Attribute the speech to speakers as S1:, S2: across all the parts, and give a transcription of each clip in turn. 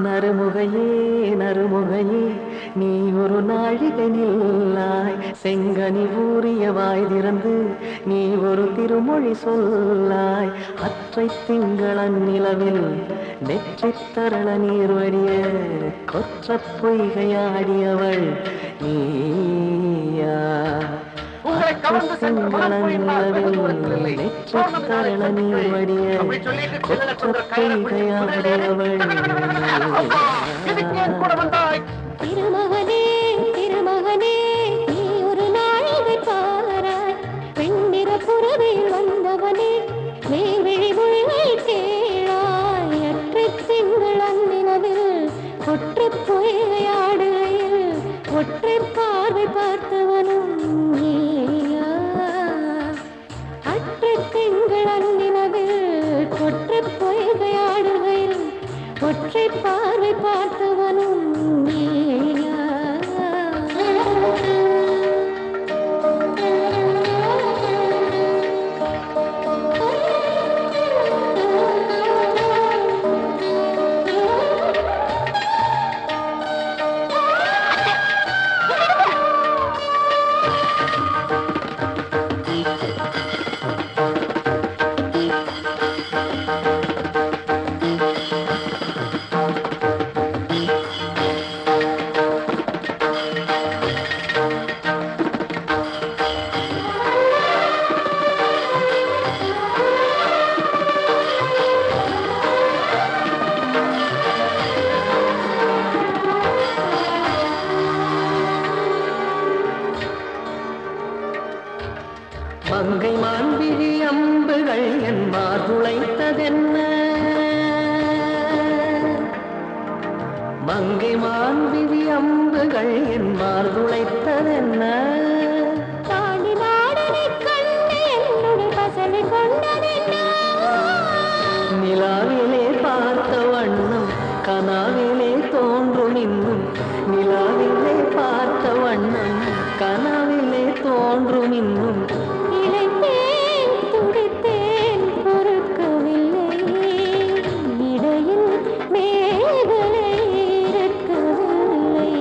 S1: நறுமுகையே நறுமுகையே நீ ஒரு நாழிகை நில்லாய் செங்கனி ஊறிய வாய் திறந்து நீ ஒரு திருமொழி சொல்லாய் அற்றை திங்களன் நிலவில் நெற்றித் தரள நீர் வடிய கொற்ற பொய்கையாடியவள் நீயா
S2: உங்களை கவர்ந்து சென்று மனப்போய்
S1: நெற்றித் தரள நீர் வடிய கொற்ற பொய்கையாடியவள்
S3: திருமகனே திருமகனே நீ ஒரு நாழிகை பாராய் பெண்ணிற புறவில் வந்தவனே மேல்விழி மொழிகள் கேளாய் அற்றை திங்களன் நிலவில் ஒற்றை பொய்கையாடுகையில் ஒற்றை பார்வை பார்த்தவனும் நீயா அற்றை திங்களன் நிலவில் ஒற்றை பொய்கையாடுகையில் ஒற்றை பார்வை பார்த்தவனும் நீயா
S1: மங்கை மான்விழி அம்புகள் என்பார் துளைத்ததென்ன மங்கை மான்விழி அம்புகள் என்பார் துளைத்ததென்ன
S3: தாண்டி நாடனை கண்டு என்னுடைய பசலை கொண்டதென்ன
S1: நிலாவிலே பார்த்த வண்ணம் கனாவிலே தோன்றும் இன்னும் நிலாவிலே பார்த்த வண்ணம் கனாவிலே தோன்றும் இன்னும்
S3: இளைத்தேன் துடித்தேன் பொறுக்கவில்லை இடையில் மேகலை இருக்கவில்லை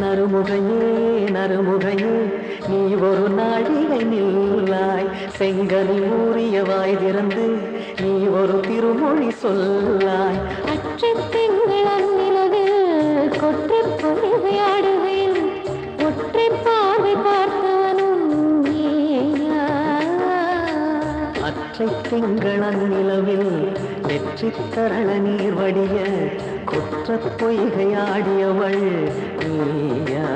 S1: நறுமுகையே நறுமுகையே நீ ஒரு நாழிகை நில்லாய் செங்கனி ஊறிய வாய் திறந்து நீ ஒரு திருமொழி சொல்லாய்
S3: அற்றை திங்களன் நிலவில் கொற்றை பொய்கையாடுகையில் ஒற்றை பார்வை பார்த்தவனும் நீயா
S1: அற்றை திங்களன் நிலவில் வெற்றித் தரள நீர் வடிய குற்றப் பொய்கையாடியவள் நீயா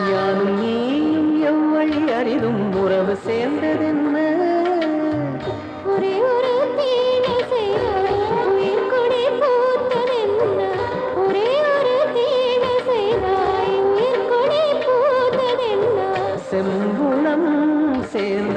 S1: யானும் நீயும் எவ்வழி அறிதும் உறவு சேர்ந்ததென்ன
S3: ஒரே ஒரு தீனை செய்தாய் உயிர் கொடி பூத்ததென்ன ஒரே ஒரு தீனை செய்தாய் உயிர் கொடி பூத்ததென்ன
S1: செம்புளம் சேர்ந்த